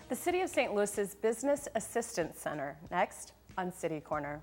The City of St. Louis's Business Assistance Center, next on City Corner.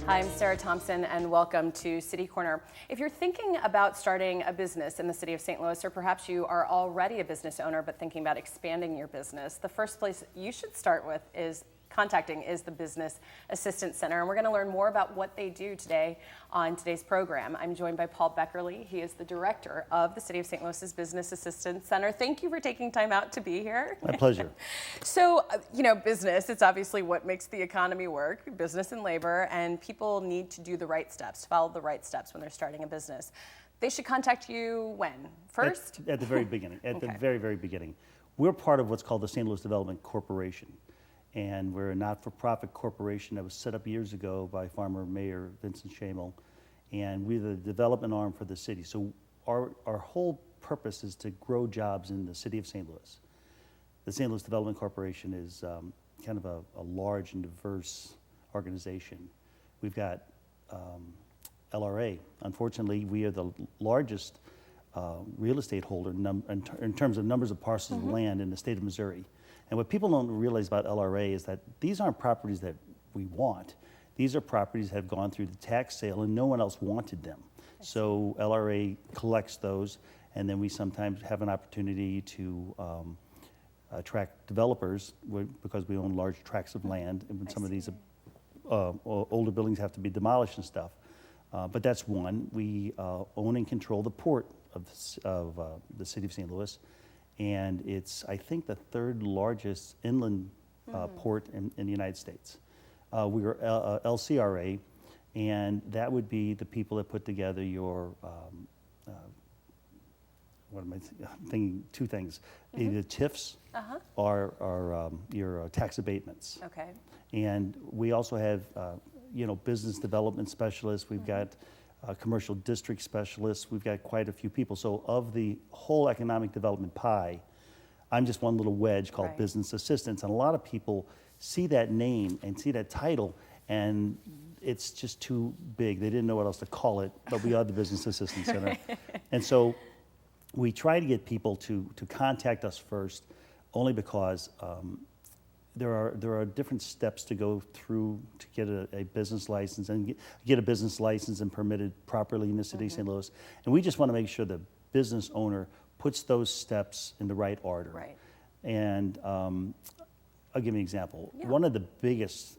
Hi, I'm Sarah Thompson, and welcome to City Corner. If you're thinking about starting a business in the city of St. Louis, or perhaps you are already a business owner but thinking about expanding your business, the first place you should start with is the Business Assistance Center, and we're going to learn more about what they do today on today's program. I'm joined by Paul Beckerle. He is the director of the City of St. Louis's Business Assistance Center. Thank you for taking time out to be here. My pleasure. So, business, it's obviously what makes the economy work, business and labor, and people need to do the right steps, to follow the right steps when they're starting a business. They should contact you when? First? At the very beginning, Okay. the very, very beginning. We're part of what's called the St. Louis Development Corporation. And we're a not-for-profit corporation that was set up years ago by former Mayor Vincent Shamel. And we're the development arm for the city. So our whole purpose is to grow jobs in the city of St. Louis. The St. Louis Development Corporation is kind of a large and diverse organization. We've got LRA. Unfortunately, we are the largest real estate holder in terms of numbers of parcels of land in the state of Missouri. And what people don't realize about LRA is that these aren't properties that we want. These are properties that have gone through the tax sale and no one else wanted them. So LRA collects those, and then we sometimes have an opportunity to attract developers because we own large tracts of land, and when some of these older buildings have to be demolished and stuff. But that's one. We own and control the port of the city of St. Louis. And it's, I think, the third largest inland port in the United States. We are LCRA, and that would be the people that put together your, thinking two things, either TIFs or your tax abatements. Okay. And we also have, business development specialists. We've got commercial district specialists. We've got quite a few people. So of the whole economic development pie, I'm just one little wedge called business assistants. And a lot of people see that name and see that title, and it's just too big. They didn't know what else to call it, but we are the Business Assistance Center. And so we try to get people to contact us first, only because there are different steps to go through to get a business license and get a business license and permitted properly in the city of St. Louis. And we just want to make sure the business owner puts those steps in the right order. Right. And I'll give you an example. Yeah. One of the biggest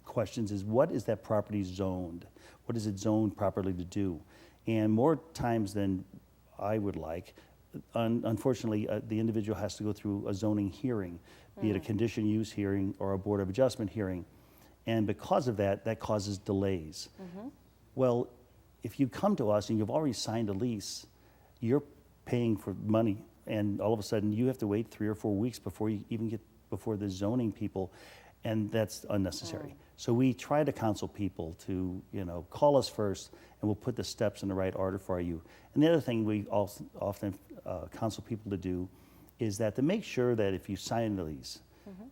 questions is, what is that property zoned? What is it zoned properly to do? And more times than I would like, unfortunately, the individual has to go through a zoning hearing, be it a condition use hearing or a Board of Adjustment hearing. And because of that, that causes delays. Well, if you come to us and you've already signed a lease, you're paying for money, and all of a sudden you have to wait 3 or 4 weeks before you even get before the zoning people, and that's unnecessary. So we try to counsel people to, call us first, and we'll put the steps in the right order for you. And the other thing we also often counsel people to do is that to make sure that if you sign the lease,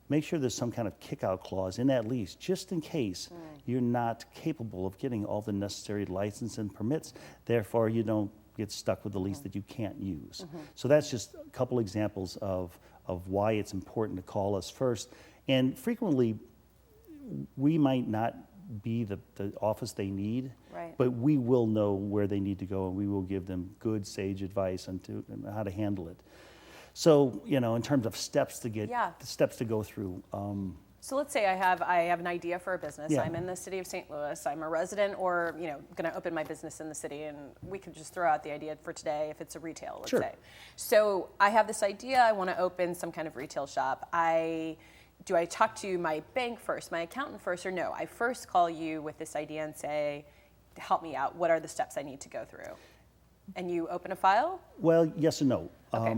make sure there's some kind of kick-out clause in that lease, just in case you're not capable of getting all the necessary license and permits. Therefore, you don't get stuck with the lease that you can't use. So that's just a couple examples of why it's important to call us first. And frequently, we might not be the office they need, but we will know where they need to go, and we will give them good, sage advice on how to handle it. So, in terms of steps to get, steps to go through. So let's say I have an idea for a business. I'm in the city of St. Louis. I'm a resident, or going to open my business in the city, and we could just throw out the idea for today if it's a retail, let's say. So I have this idea. I want to open some kind of retail shop. Do I talk to my bank first, my accountant first, or no? I first call you with this idea and say, help me out. What are the steps I need to go through? And you open a file? Well, yes and no. Okay.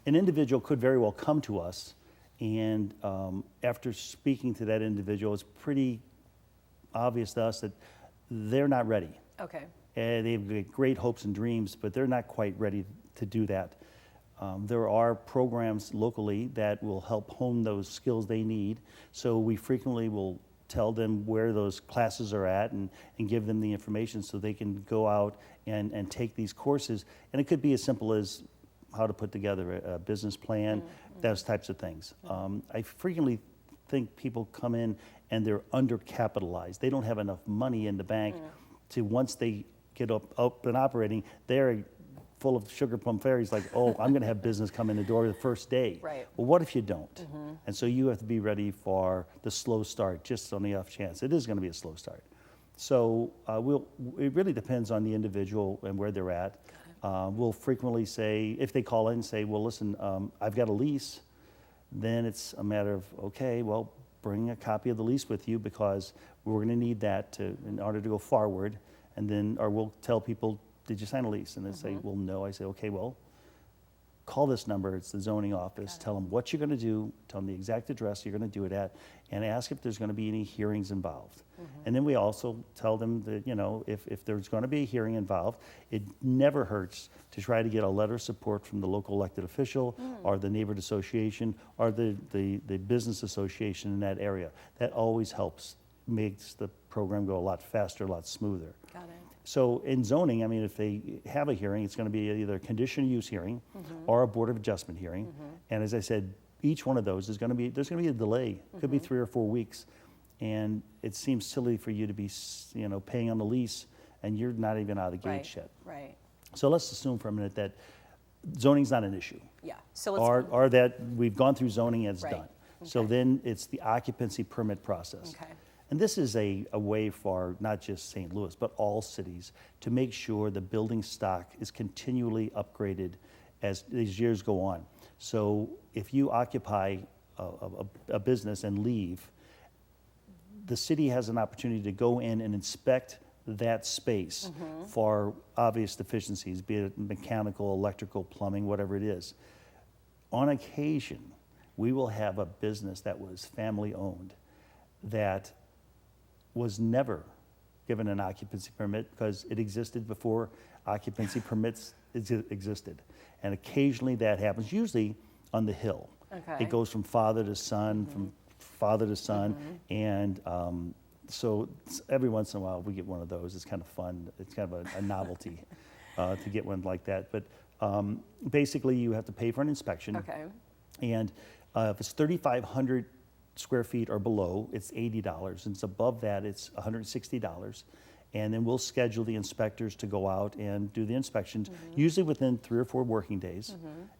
An individual could very well come to us, and after speaking to that individual, it's pretty obvious to us that they're not ready. Okay. They have great hopes and dreams, but they're not quite ready to do that. There are programs locally that will help hone those skills they need. So we frequently will tell them where those classes are at and give them the information so they can go out and take these courses. And it could be as simple as how to put together a business plan, those types of things. I frequently think people come in and they're undercapitalized. They don't have enough money in the bank to, once they get up and operating, they're full of sugar plum fairies, like, oh, I'm going to have business come in the door the first day. Right. Well, what if you don't? And so you have to be ready for the slow start, just on the off chance. It is going to be a slow start. So it really depends on the individual and where they're at. We'll frequently say, if they call in and say, well, listen, I've got a lease, then it's a matter of, okay, well, bring a copy of the lease with you because we're going to need that in order to go forward. And then, or we'll tell people, did you sign a lease? And they say, well, no. I say, okay, well, call this number. It's the zoning office. Tell them what you're going to do. Tell them the exact address you're going to do it at, and ask if there's going to be any hearings involved. And then we also tell them that, you know, if there's going to be a hearing involved, it never hurts to try to get a letter of support from the local elected official or the neighborhood association or the business association in that area. That always helps, makes the program go a lot faster, a lot smoother. Got it. So in zoning, I mean, if they have a hearing, it's going to be either a conditional use hearing or a Board of Adjustment hearing. And as I said, each one of those is going to be, there's going to be a delay. It could be 3 or 4 weeks. And it seems silly for you to be, you know, paying on the lease and you're not even out of the gates yet. Right. So let's assume for a minute that zoning's not an issue. Yeah. So let's. Or that we've gone through zoning and it's done. Okay. So then it's the occupancy permit process. Okay. And this is a way for not just St. Louis, but all cities to make sure the building stock is continually upgraded as these years go on. So if you occupy a business and leave, the city has an opportunity to go in and inspect that space for obvious deficiencies, be it mechanical, electrical, plumbing, whatever it is. On occasion, we will have a business that was family owned that was never given an occupancy permit because it existed before occupancy permits existed. And occasionally that happens, usually on the Hill. Okay. It goes from father to son, from father to son, and so every once in a while we get one of those. It's kind of fun. It's kind of a novelty to get one like that. But basically you have to pay for an inspection. Okay. And if it's 3,500 square feet or below, it's $80. And it's above that, it's $160. And then we'll schedule the inspectors to go out and do the inspections, usually within 3 or 4 working days.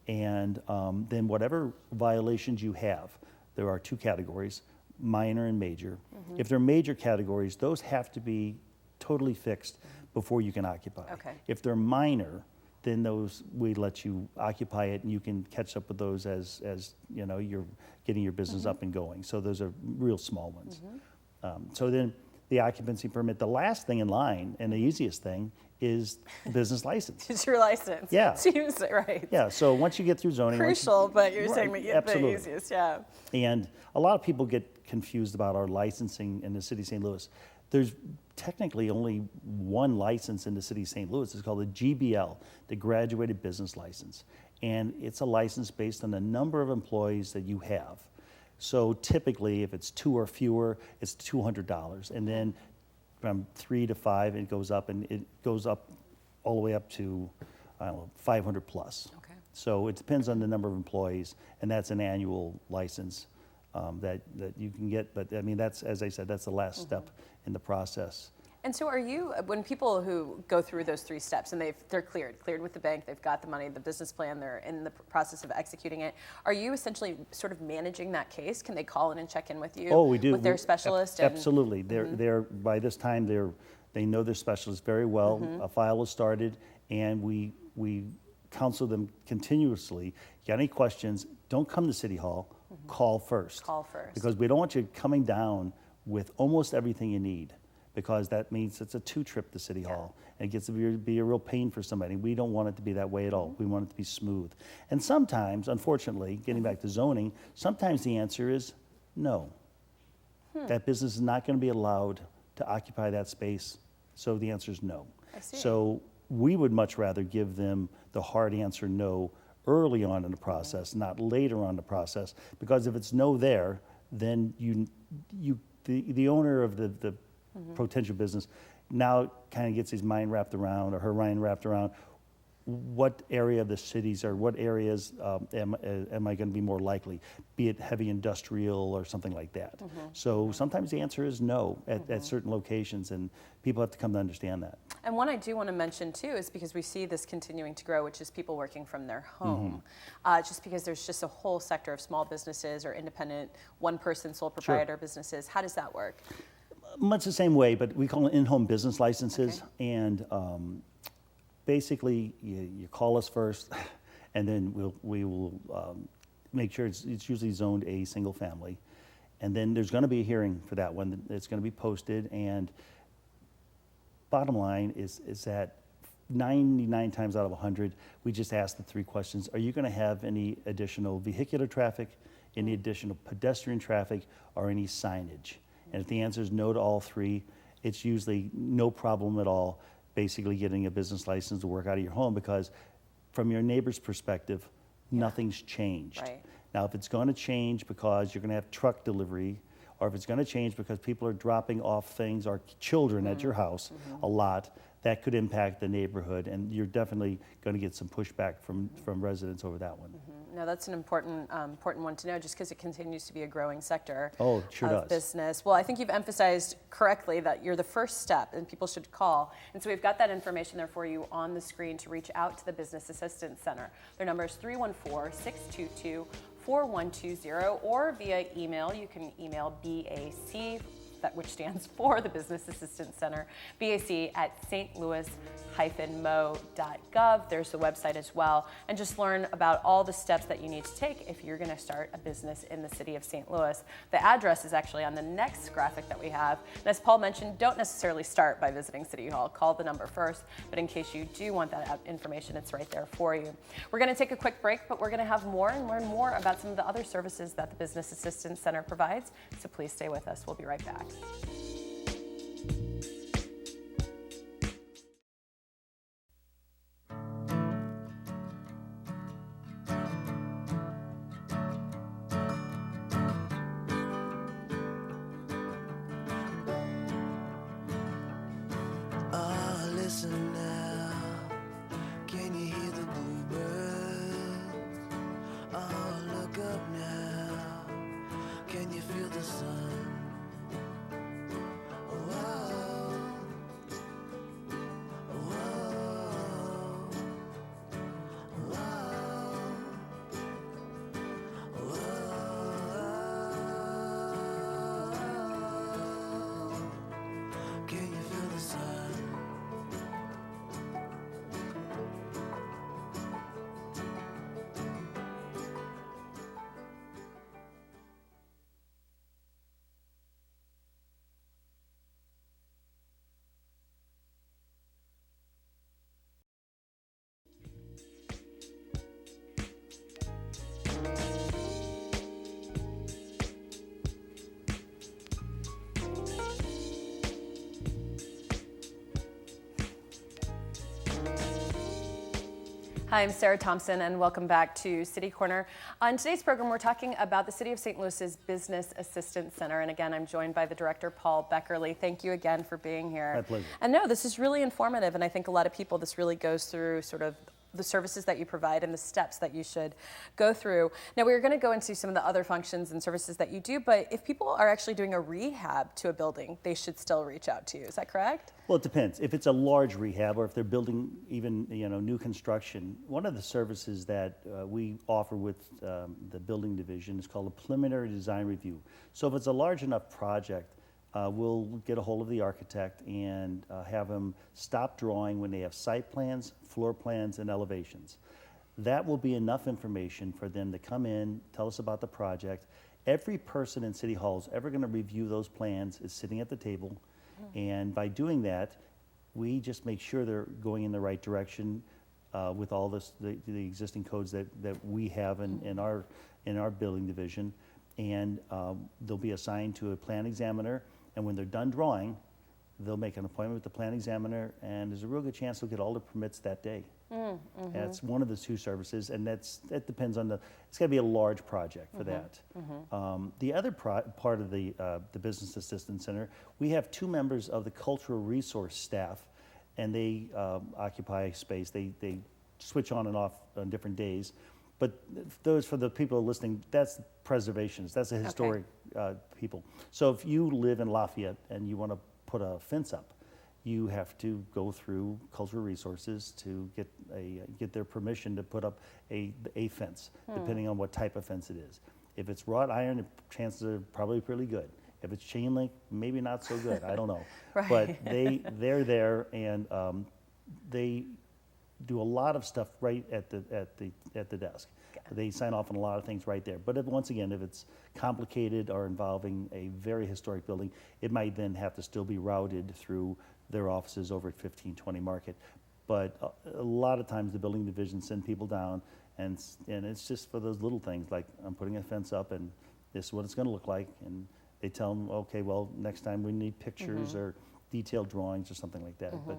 And then whatever violations you have, there are 2 categories, minor and major. If they're major categories, those have to be totally fixed before you can occupy. Okay. If they're minor, then those, we let you occupy it and you can catch up with those as you know, you're getting your business up and going. So those are real small ones. So then the occupancy permit, the last thing in line and the easiest thing is the business license. It's your license. Yeah. Seems right. Yeah, so once you get through zoning. Crucial, but you're saying Right, the absolutely. easiest, yeah. And a lot of people get confused about our licensing in the city of St. Louis. There's technically only one license in the city of St. Louis. It's called the GBL, the Graduated Business License. And it's a license based on the number of employees that you have. So typically, if it's 2 or fewer, it's $200. And then from 3 to 5, it goes up, and it goes up all the way up to, I don't know, 500 plus. Okay. So it depends on the number of employees, and that's an annual license that you can get. But I mean, that's, as I said, that's the last step in the process. And so are you, when people who go through those 3 steps and they're cleared with the bank, they've got the money, the business plan, they're in the process of executing it, are you essentially sort of managing that case? Can they call in and check in with you? Oh, we do. With their specialist? Absolutely. They're by this time, they know their specialist very well. A file is started, and we counsel them continuously. You got any questions, don't come to City Hall, call first. Call first. Because we don't want you coming down with almost everything you need, because that means it's a 2 trip to City Hall. And it gets to be a real pain for somebody. We don't want it to be that way at all. We want it to be smooth. And sometimes, unfortunately, getting back to zoning, sometimes the answer is no. That business is not going to be allowed to occupy that space? So the answer is no. I see. So we would much rather give them the hard answer no early on in the process, not later on in the process, because if it's no there, then the owner of the potential business now kind of gets his mind wrapped around, or her mind wrapped around, what area of the cities or what areas am I going to be more likely, be it heavy industrial or something like that. So sometimes the answer is no at certain locations, and people have to come to understand that. And one I do want to mention too is because we see this continuing to grow, which is people working from their home. Just because there's just a whole sector of small businesses or independent one-person sole proprietor businesses. How does that work? Much the same way, but we call it in-home business licenses, and basically, you call us first, and then we will make sure it's usually zoned a single family. And then there's going to be a hearing for that one. It's going to be posted, and bottom line is that 99 times out of 100, we just ask the 3 questions. Are you going to have any additional vehicular traffic, any additional pedestrian traffic, or any signage? And if the answer is no to all 3, it's usually no problem at all basically getting a business license to work out of your home, because from your neighbor's perspective, nothing's changed. Right. Now, if it's going to change because you're going to have truck delivery, or if it's going to change because people are dropping off things or children at your house a lot, that could impact the neighborhood, and you're definitely going to get some pushback from residents over that one. No, that's an important one to know, just because it continues to be a growing sector Oh, it sure of does. business. Well, I think you've emphasized correctly that you're the first step and people should call. And so we've got that information there for you on the screen to reach out to the Business Assistance Center. Their number is 314-622-4120, or via email. You can email BAC, which stands for the Business Assistance Center, BAC at stlouis-mo.gov. There's the website as well, and just learn about all the steps that you need to take if you're going to start a business in the city of St. Louis. The address is actually on the next graphic that we have. And as Paul mentioned, don't necessarily start by visiting City Hall. Call the number first, but in case you do want that information, it's right there for you. We're going to take a quick break, but we're going to have more and learn more about some of the other services that the Business Assistance Center provides, so please stay with us. We'll be right back. Listen now, can you hear the bluebirds? Oh, look up now, can you feel the sun? Can you feel the sun? Hi, I'm Sarah Thompson, and welcome back to City Corner. On today's program, we're talking about the City of St. Louis's Business Assistance Center. And again, I'm joined by the director, Paul Beckerle. Thank you again for being here. My pleasure. And no, this is really informative, and I think a lot of people, this really goes through sort of the services that you provide and the steps that you should go through. Now, we're going to go into some of the other functions and services that you do, but if people are actually doing a rehab to a building, they should still reach out to you. Is that correct? Well, it depends. If it's a large rehab, or if they're building even new construction, one of the services that we offer with the building division is called a preliminary design review. So if it's a large enough project, we'll get a hold of the architect and have them stop drawing when they have site plans, floor plans, and elevations. That will be enough information for them to come in, tell us about the project. Every person in City Hall is ever going to review those plans is sitting at the table. And by doing that, we just make sure they're going in the right direction with all the existing codes that we have in our building division. And they'll be assigned to a plan examiner. And when they're done drawing, they'll make an appointment with the plan examiner, and there's a real good chance they'll get all the permits that day. That's one of the 2 services, and that depends on it's got to be a large project for that. The other part of the Business Assistance Center, we have 2 members of the cultural resource staff, and they occupy space. They switch on and off on different days. But those, for the people listening, that's preservations. That's a historic people. So if you live in Lafayette and you want to put a fence up, you have to go through cultural resources to get their permission to put up a fence, depending on what type of fence it is. If it's wrought iron, the chances are probably pretty good. If it's chain link, maybe not so good. I don't know. Right. But they're there, and they do a lot of stuff right at the desk. They sign off on a lot of things right there. But once again, if it's complicated or involving a very historic building, it might then have to still be routed through their offices over at 1520 Market. But a lot of times the building division send people down, and it's just for those little things, like I'm putting a fence up and this is what it's going to look like. And they tell them, okay, well, next time we need pictures or detailed drawings or something like that. But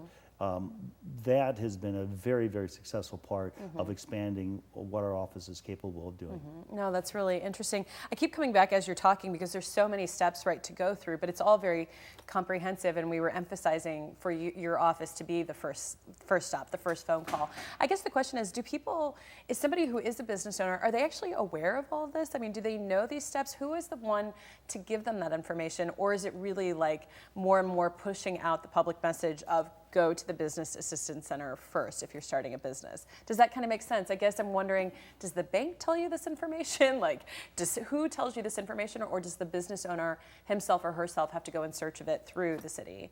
that has been a very, very successful part of expanding what our office is capable of doing. No, that's really interesting. I keep coming back as you're talking because there's so many steps, right, to go through, but it's all very comprehensive, and we were emphasizing for your office to be the first stop, the first phone call. I guess the question is, is somebody who is a business owner, are they actually aware of all this? I mean, do they know these steps? Who is the one to give them that information, or is it really like more and more pushing out the public message of go to the Business Assistance Center first if you're starting a business? Does that kind of make sense? I guess I'm wondering, does the bank tell you this information? Like, who tells you this information, or does the business owner himself or herself have to go in search of it through the city?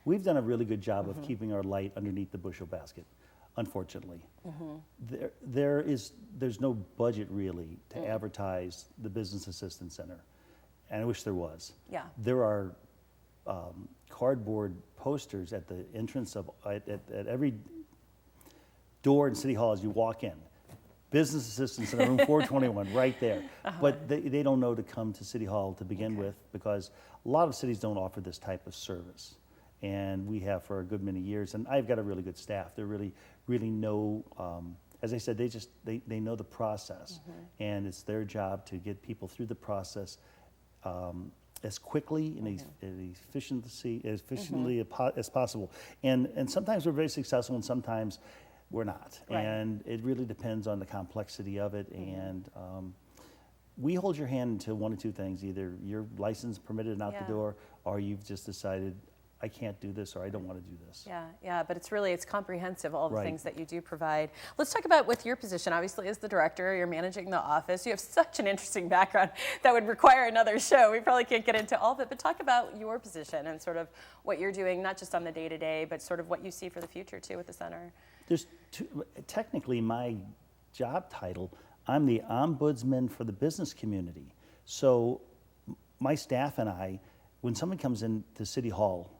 We've done a really good job of keeping our light underneath the bushel basket, unfortunately. There's no budget really to advertise the Business Assistance Center, and I wish there was. Yeah. There are cardboard posters at the entrance at every door in City Hall as you walk in. Business Assistance Center, room 421, right there. But they don't know to come to City Hall to begin with, because a lot of cities don't offer this type of service. And we have for a good many years. And I've got a really good staff. They really know, as I said, they know the process. And it's their job to get people through the process as quickly and as efficiently as possible. And sometimes we're very successful, and sometimes we're not. Right. And it really depends on the complexity of it. And we hold your hand to one or two things: either you're licensed, permitted, and out the door, or you've just decided, I can't do this, or I don't want to do this. Yeah, but it's comprehensive, all the Right. things that you do provide. Let's talk about with your position, obviously as the director, you're managing the office. You have such an interesting background that would require another show. We probably can't get into all of it, but talk about your position and sort of what you're doing, not just on the day-to-day, but sort of what you see for the future too with the center. Technically, my job title, I'm the ombudsman for the business community. So my staff and I, when someone comes into City Hall,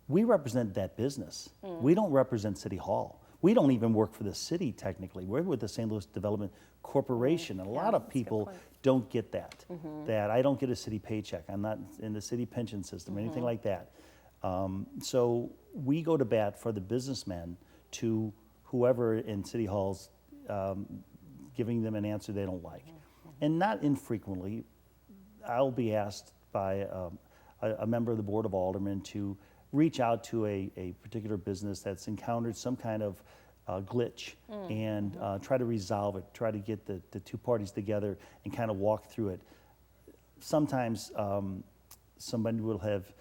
we represent that business. We don't represent City Hall. We don't even work for the city, technically. We're with the St. Louis Development Corporation. And a lot of people don't get that, that I don't get a city paycheck. I'm not in the city pension system or anything like that. So we go to bat for the businessmen to whoever in City Halls, giving them an answer they don't like. And not infrequently, I'll be asked by a member of the Board of Aldermen to reach out to a particular business that's encountered some kind of glitch and try to resolve it, try to get the two parties together and kind of walk through it. Sometimes somebody will have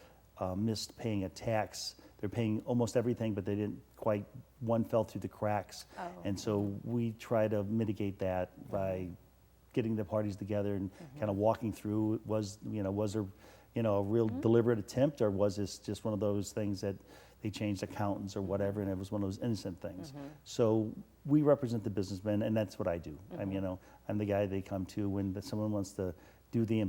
missed paying a tax. They're paying almost everything, but they didn't quite, one fell through the cracks. And so we try to mitigate that by getting the parties together and kind of walking through. Was there a real deliberate attempt, or was this just one of those things that they changed accountants or whatever, and it was one of those innocent things? So we represent the businessmen, and that's what I do. I'm the guy they come to when someone wants to do the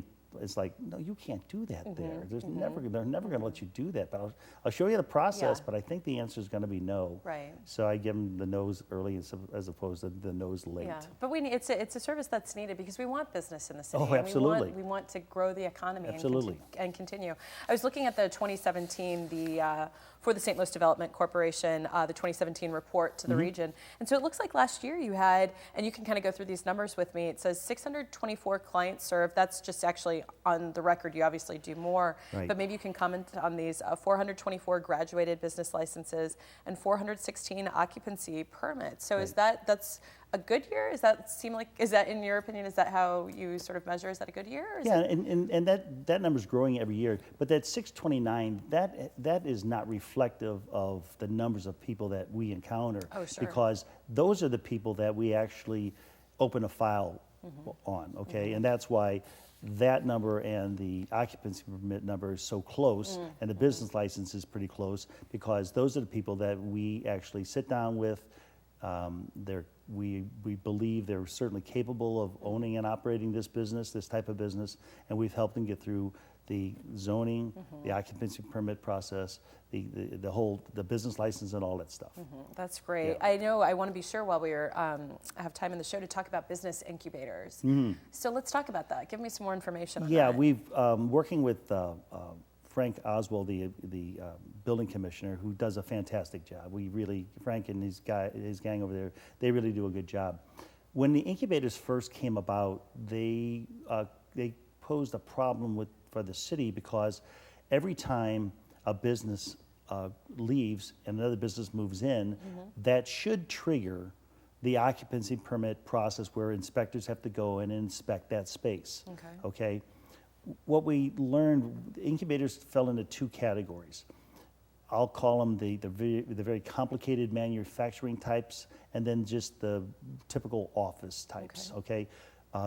it's like, no, you can't do that there. They're never going to let you do that. But I'll show you the process, but I think the answer is going to be no. Right. So I give them the no's early as opposed to the no's late. Yeah, but it's a service that's needed because we want business in the city. Oh, absolutely. And we want to grow the economy Absolutely. and continue. I was looking at the 2017, for the St. Louis Development Corporation, the 2017 report to the region. And so it looks like last year you had, and you can kind of go through these numbers with me, it says 624 clients served. That's just actually on the record. You obviously do more, Right. but maybe you can comment on these 424 graduated business licenses and 416 occupancy permits. So is that's a good year? Is that in your opinion, is that how you sort of measure? Is that a good year? Or is and that number's growing every year. But that 629, that is not reflective of the numbers of people that we encounter. Oh, sure. Because those are the people that we actually open a file on, okay? And that's why that number and the occupancy permit number is so close, and the business license is pretty close, because those are the people that we actually sit down with. We believe they're certainly capable of owning and operating this type of business, and we've helped them get through the zoning, the occupancy permit process, the business license, and all that stuff. That's great. Yeah. I know I want to be sure while we have time in the show to talk about business incubators. So let's talk about that. Give me some more information on that. Yeah, we've working with Frank Oswald, the building commissioner, who does a fantastic job. Frank and his gang over there, they really do a good job. When the incubators first came about, they posed a problem for the city, because every time a business leaves and another business moves in, that should trigger the occupancy permit process, where inspectors have to go and inspect that space. Okay. What we learned, incubators fell into two categories. I'll call them the very complicated manufacturing types, and then just the typical office types. Okay.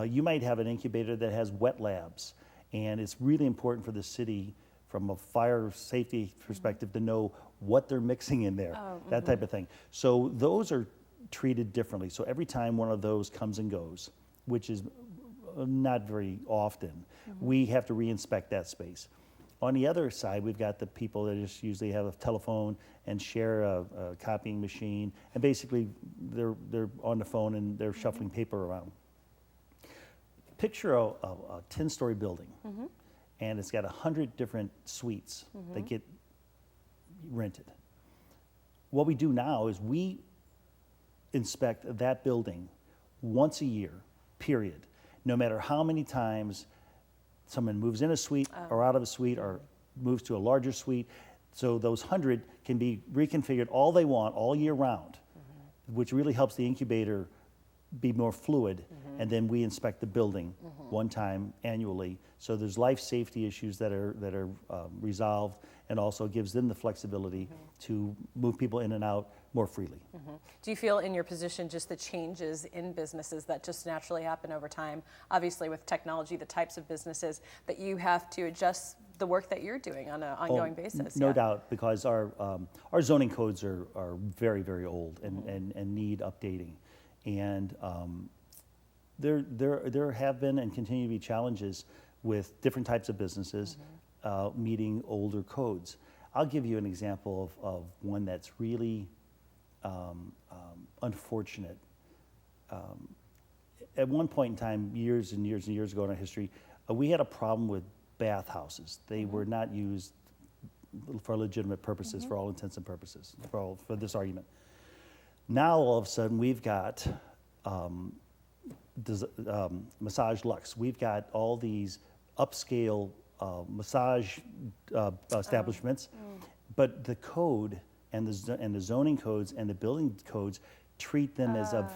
You might have an incubator that has wet labs, and it's really important for the city, from a fire safety perspective, to know what they're mixing in there, that type of thing. So those are treated differently. So every time one of those comes and goes, which is not very often, we have to re-inspect that space. On the other side, we've got the people that just usually have a telephone and share a copying machine, and basically they're on the phone and they're shuffling paper around. Picture a 10-story building, and it's got 100 different suites that get rented. What we do now is we inspect that building once a year, period. No matter how many times someone moves in a suite or out of a suite or moves to a larger suite. So those 100 can be reconfigured all they want all year round, which really helps the incubator be more fluid. And then we inspect the building one time annually. So there's life safety issues that are resolved, and also gives them the flexibility to move people in and out more freely. Do you feel in your position just the changes in businesses that just naturally happen over time, obviously with technology, the types of businesses, that you have to adjust the work that you're doing on an ongoing basis? No doubt, because our zoning codes are very, very old and need updating. And there have been and continue to be challenges with different types of businesses meeting older codes. I'll give you an example of one that's really unfortunate. At one point in time, years and years and years ago in our history, we had a problem with bathhouses. They were not used for legitimate purposes, for all intents and purposes, for this argument. Now, all of a sudden, we've got Massage Luxe. We've got all these upscale massage establishments, but the code and the zoning codes and the building codes treat them as a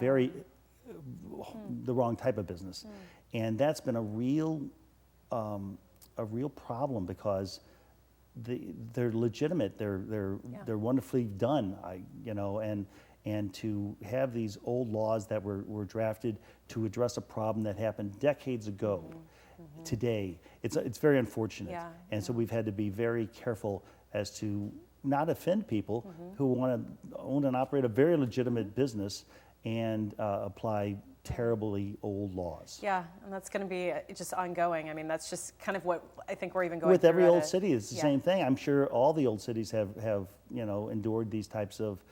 the wrong type of business, and that's been a real problem, because they're legitimate, they're wonderfully done, and to have these old laws that were drafted to address a problem that happened decades ago, today, it's very unfortunate. And so we've had to be very careful as to not offend people who want to own and operate a very legitimate business, and apply terribly old laws. Yeah, and that's going to be just ongoing. I mean, that's just kind of what I think we're even going With through every at old a- city, it's the yeah. same thing. I'm sure all the old cities have endured these types of.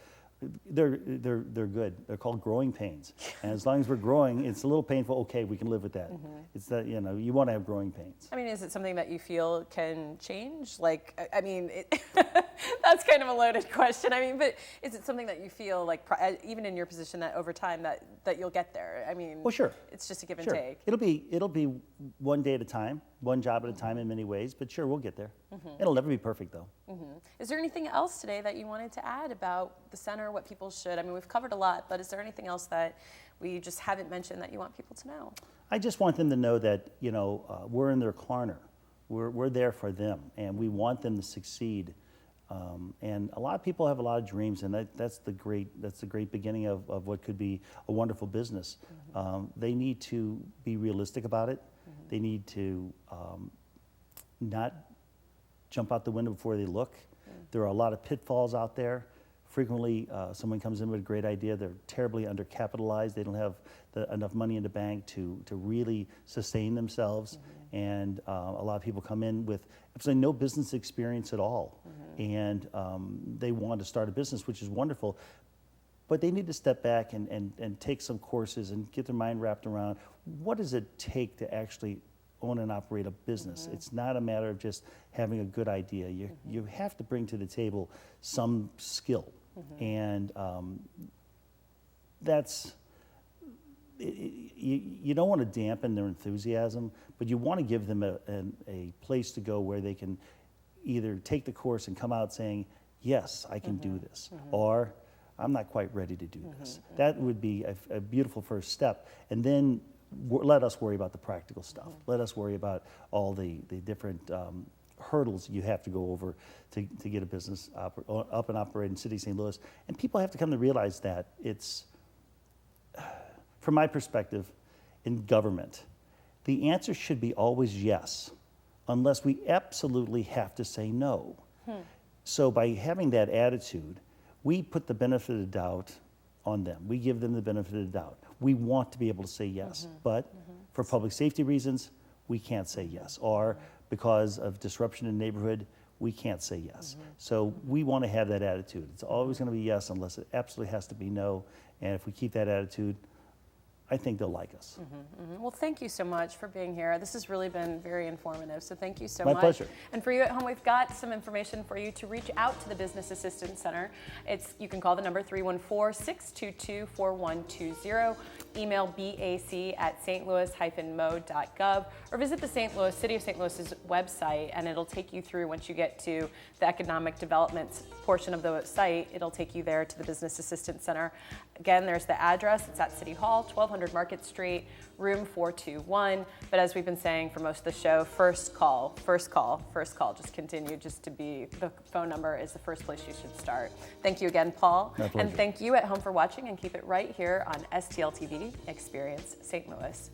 They're good. They're called growing pains, and as long as we're growing, it's a little painful. Okay, we can live with that. It's that you want to have growing pains. I mean, is it something that you feel can change? Like, I mean, that's kind of a loaded question. I mean, but is it something that you feel like, even in your position, that over time that you'll get there? I mean, Well, sure. It's just a give and Sure. take. It'll be one day at a time, one job at a time in many ways, but sure, we'll get there. It'll never be perfect though. Is there anything else today that you wanted to add about the center, what people should? I mean, we've covered a lot, but is there anything else that we just haven't mentioned that you want people to know? I just want them to know that we're in their corner. We're there for them, and we want them to succeed. And a lot of people have a lot of dreams, and that's the great beginning of what could be a wonderful business. They need to be realistic about it. They need to not jump out the window before they look. There are a lot of pitfalls out there. Frequently, someone comes in with a great idea. They're terribly undercapitalized. They don't have enough money in the bank to really sustain themselves. And a lot of people come in with absolutely no business experience at all. And they want to start a business, which is wonderful. But they need to step back and take some courses and get their mind wrapped around what does it take to actually own and operate a business. It's not a matter of just having a good idea. You have to bring to the table some skill. And that's, you don't want to dampen their enthusiasm, but you want to give them a place to go where they can either take the course and come out saying, yes, I can do this, or I'm not quite ready to do this. That would be a beautiful first step. And then let us worry about the practical stuff. Let us worry about all the different hurdles you have to go over to get a business up and operating in the city of St. Louis. And people have to come to realize that it's, from my perspective, in government, the answer should be always yes, unless we absolutely have to say no. So by having that attitude, we put the benefit of the doubt on them. We give them the benefit of the doubt. We want to be able to say yes, but for public safety reasons, we can't say yes. Or because of disruption in the neighborhood, we can't say yes. So we want to have that attitude. It's always going to be yes unless it absolutely has to be no. And if we keep that attitude, I think they'll like us. Well, thank you so much for being here. This has really been very informative, so thank you so My much. pleasure. And for you at home, we've got some information for you to reach out to the Business Assistance Center. You can call the number 314-622-4120, email BAC@stlouis-mo.gov, or visit the City of St. Louis's website, and it'll take you through, once you get to the economic development portion of the site, it'll take you there to the Business Assistance Center. Again, there's the address. It's at City Hall, 1200 Market Street, room 421. But as we've been saying for most of the show, first call. Just continue just to be, the phone number is the first place you should start. Thank you again, Paul. My pleasure. And thank you at home for watching, and keep it right here on STL TV Experience St. Louis.